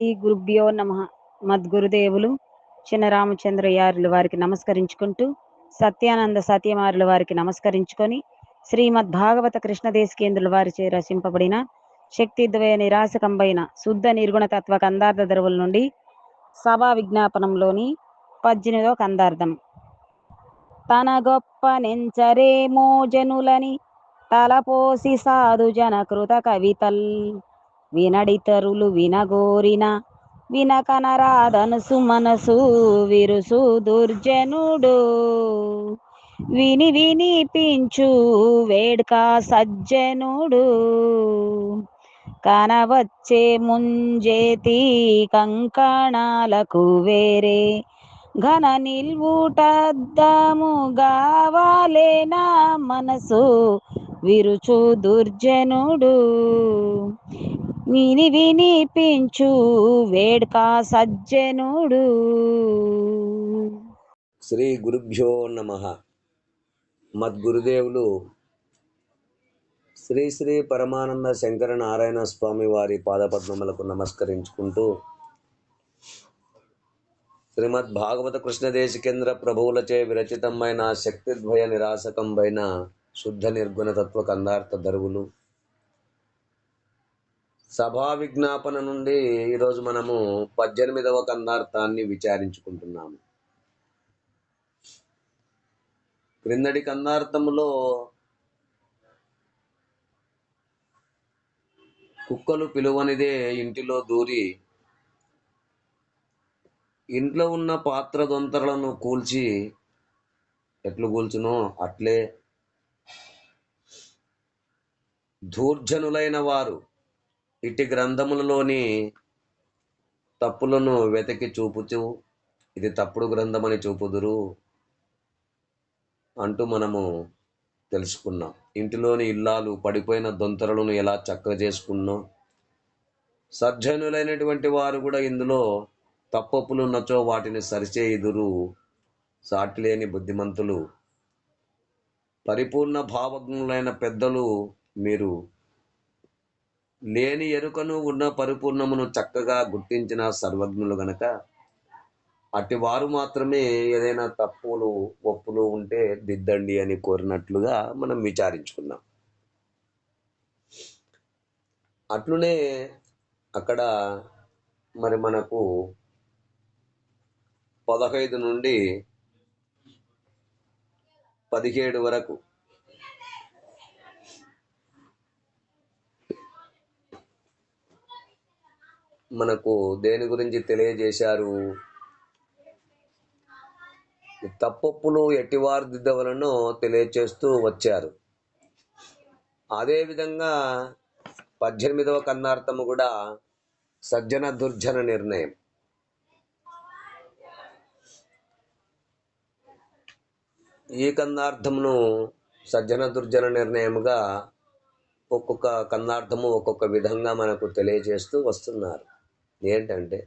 శ్రీ గురుభ్యో నమ. మద్గురుదేవులు చిన్నరామచంద్రయారుల వారికి నమస్కరించుకుంటూ, సత్యానంద సత్యమారుల వారికి నమస్కరించుకొని, శ్రీమద్ భాగవత కృష్ణదేశికేంద్రుల వారిచే రచింపబడిన శక్తిద్వయ నిరాశకంబైన శుద్ధ నిర్గుణ తత్వ కందార్థ ధరువుల నుండి సభా విజ్ఞాపనంలోని 18వ కందార్థం. తన గొప్ప నెంచరేమో జనులని తలపోసి సాధు జన కృత కవితల్ వినడితరులు వినగోరిన వినకనరాదనుసు మనసు విరుసు దుర్జనుడు విని వినిపించు వేడ్క సజ్జనుడు కనవచ్చే ముంజేతి కంకణాలకు వేరే ఘన నిల్వుటద్దము గావాలేనా మనసు విరుచు దుర్జనుడు విని వినిపించు వేడ్క సజ్జనుడు. శ్రీ గురుభ్యో నమ. మద్గురుదేవులు శ్రీ శ్రీ పరమానంద శంకర నారాయణ స్వామి వారి పాదపద్మములకు నమస్కరించుకుంటూ, శ్రీమద్ భాగవత కృష్ణదేశికేంద్ర ప్రభువులచే విరచితమైన శక్తిద్వయ నిరాశకంబైన శుద్ధ నిర్గుణ తత్వ కందార్థ ధరువులు సభా విజ్ఞాపన నుండి ఈరోజు మనము 18వ కందార్థాన్ని విచారించుకుంటున్నాము. క్రిందటి కందార్థములో కుక్కలు పిలువనిదే ఇంటిలో దూరి ఇంట్లో ఉన్న పాత్ర దొంతరలను కూల్చి ఎట్లు కూల్చునో అట్లే ధూర్జనులైన వారు ఇట్టి గ్రంథములలోని తప్పులను వెతికి చూపుచూ ఇది తప్పుడు గ్రంథమని చూపుదురు అంటూ మనము తెలుసుకున్నాం. ఇంటిలోని ఇల్లాలు పడిపోయిన దొంతరలను ఎలా చక్కగా చేసుకున్నో, సజ్జనులైనటువంటి వారు కూడా ఇందులో తప్పొప్పులు ఉన్నచో వాటిని సరిచేయుదురు. సాటిలేని బుద్ధిమంతులు, పరిపూర్ణ భావజ్ఞులైన పెద్దలు మీరు లేని ఎరుకను ఉన్న పరిపూర్ణమును చక్కగా గుర్తించిన సర్వజ్ఞులు గనక అట్టి వారు మాత్రమే ఏదైనా తప్పులు ఒప్పులు ఉంటే దిద్దండి అని కోరినట్లుగా మనం విచారించుకున్నాం. అట్లునే అక్కడ మరి మనకు 15 నుండి 17 వరకు మనకు దేని గురించి తెలియజేశారు? తప్పొప్పులు ఎట్టివారు దిద్దవలనో తెలియచేస్తూ వచ్చారు. అదేవిధంగా 18వ కందార్థము కూడా సజ్జన దుర్జన నిర్ణయం. ఈ కందార్థమును సజ్జన దుర్జన నిర్ణయముగా ఒక్కొక్క కందార్థము ఒక్కొక్క విధంగా మనకు తెలియజేస్తూ వస్తున్నారు. ఏంటంటే,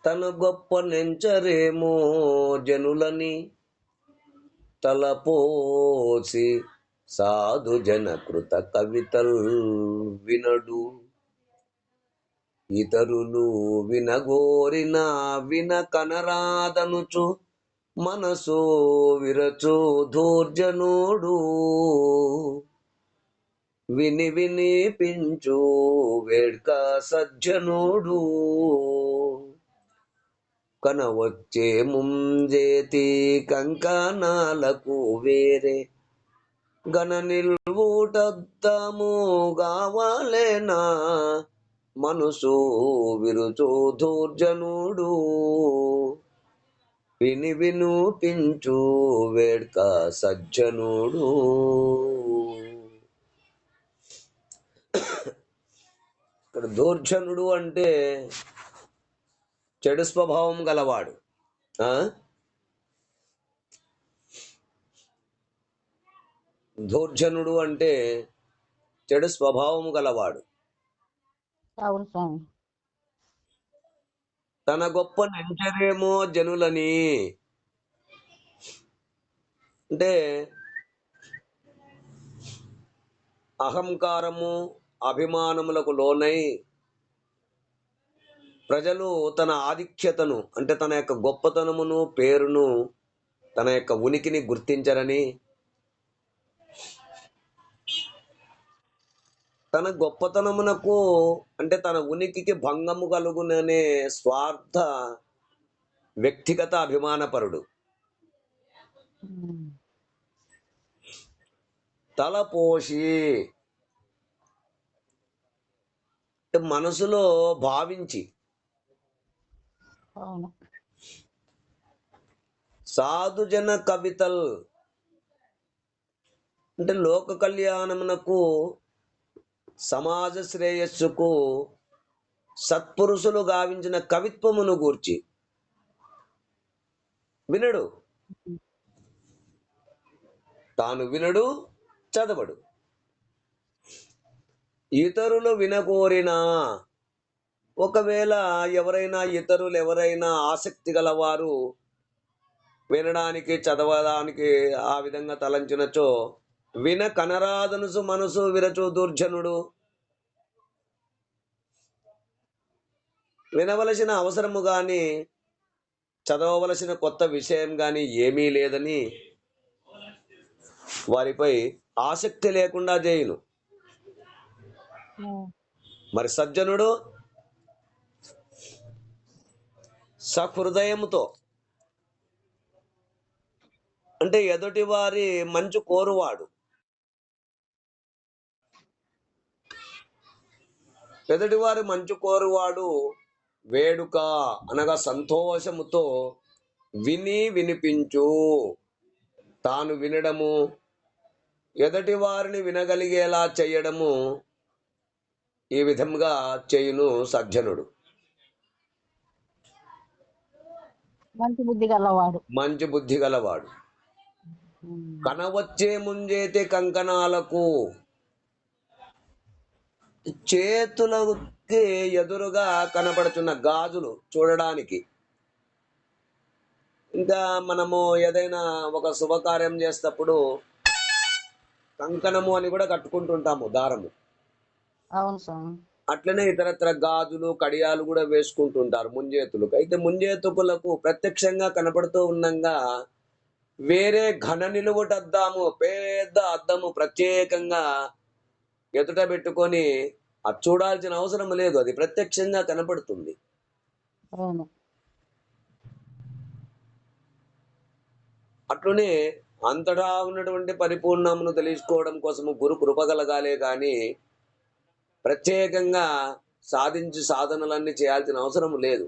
తన గొప్ప నెంచరేమో జనులని తలపోసి సాధు జన కృత కవితల్ వినడు ఇతరులు వినగోరిన విన కనరాదనుచు మనసు విరచు ధూర్జనుడు విని వినిపించు వేడ్క సజ్జనుడు కనవచ్చే ముంజేతి కంకణాలకు వేరే గణ నిల్వుటద్దము గావాలేనా మనసు విరుచు ధూర్జనుడు విని వినిపించు వేడ్క సజ్జనుడు. ఇక్కడ ధూర్జనుడు అంటే చెడు స్వభావం గలవాడు. ధూర్జనుడు అంటే చెడు స్వభావం గలవాడు. తన గొప్ప నెంచరేమో జనులని అంటే అహంకారము అభిమానములకు లోనై ప్రజలు తన ఆధిక్యతను అంటే తన యొక్క గొప్పతనమును పేరును తన యొక్క ఉనికిని గుర్తించరని, తన గొప్పతనమునకు అంటే తన ఉనికికి భంగము కలుగుననే స్వార్థ వ్యక్తిగత అభిమానపరుడు. ఉమ్. తలపోషి అంటే మనసులో భావించి, అవును. సాధుజన కవితల్ అంటే లోక కళ్యాణమునకు సమాజ శ్రేయస్సుకు సత్పురుషులు గావించిన కవిత్వమును గూర్చి వినడు. తాను వినడు, చదవడు. ఇతరులు వినకోరినా, ఒకవేళ ఇతరులు ఎవరైనా ఆసక్తి గలవారు వినడానికి చదవడానికి ఆ విధంగా తలంచినచో, విన కనరాదనుసు మనసు విరచు దుర్జనుడు. వినవలసిన అవసరము గాని చదవవలసిన కొత్త విషయం గాని ఏమీ లేదని వారిపై ఆసక్తి లేకుండా చేయును. మరి సజ్జనుడు సహృదయముతో అంటే ఎదుటి వారి మంచు కోరువాడు. ఎదుటివారి మంచు కోరువాడు వేడుక అనగా సంతోషముతో విని వినిపించు. తాను వినడము, ఎదుటి వారిని వినగలిగేలా చేయడము, ఈ విధంగా చేయును సజ్జనుడు. మంచి బుద్ధి గలవాడు. మంచి బుద్ధి గలవాడు. కనవచ్చే ముంజేతి కంకణాలకు, చేతులకి ఎదురుగా కనపడుతున్న గాజులు చూడడానికి. ఇంకా మనము ఏదైనా ఒక శుభకార్యం చేసేటప్పుడు కంకణము అని కూడా కట్టుకుంటుంటాము, దారము. అవును స్వామి. అట్లనే ఇతరత్ర గాజులు కడియాలు కూడా వేసుకుంటుంటారు ముంజేతులకు. అయితే ముంజేతుకులకు ప్రత్యక్షంగా కనపడుతూ ఉన్నంగా వేరే ఘన నిలువుటద్దాము, పెద్ద అద్దము ప్రత్యేకంగా ఎదుట పెట్టుకొని అది చూడాల్సిన అవసరం లేదు, అది ప్రత్యక్షంగా కనపడుతుంది. అవును. అట్లనే అంతటా ఉన్నటువంటి పరిపూర్ణమును తెలుసుకోవడం కోసము గురు కృప కలగాలే కానీ ప్రత్యేకంగా సాధించి సాధనలన్నీ చేయాల్సిన అవసరం లేదు.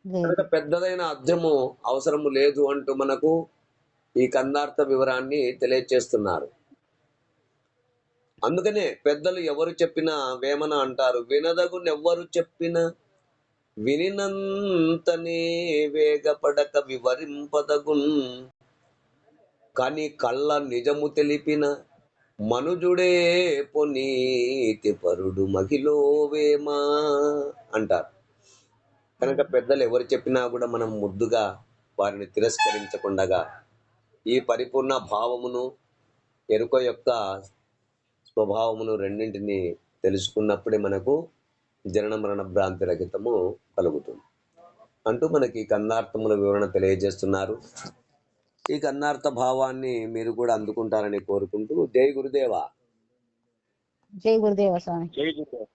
కనుక పెద్దదైన అర్థము అవసరము లేదు అంటూ మనకు ఈ కందార్థ వివరాన్ని తెలియచేస్తున్నారు. అందుకనే పెద్దలు ఎవరు చెప్పినా వేమన అంటారు, వినదగునెవ్వరు చెప్పిన వినినంతనే వేగపడక వివరింపదగున్, కాని కళ్ళ నిజము తెలిపిన మనుజుడే పొనీతి పరుడు మహిళో వేమా అంటారు. కనుక పెద్దలు ఎవరు చెప్పినా కూడా మనం ముద్దుగా వారిని తిరస్కరించకుండా ఈ పరిపూర్ణ భావమును ఎరుక యొక్క స్వభావమును రెండింటిని తెలుసుకున్నప్పుడే మనకు జనన మరణ భ్రాంతి రహితము కలుగుతుంది అంటూ మనకి కందార్థముల వివరణ తెలియజేస్తున్నారు. ఈ కన్నార్థ భావాన్ని మీరు కూడా అందుకుంటారని కోరుకుంటూ జై గురుదేవా. జై గురుదేవ స్వామి. జై గురుదేవ.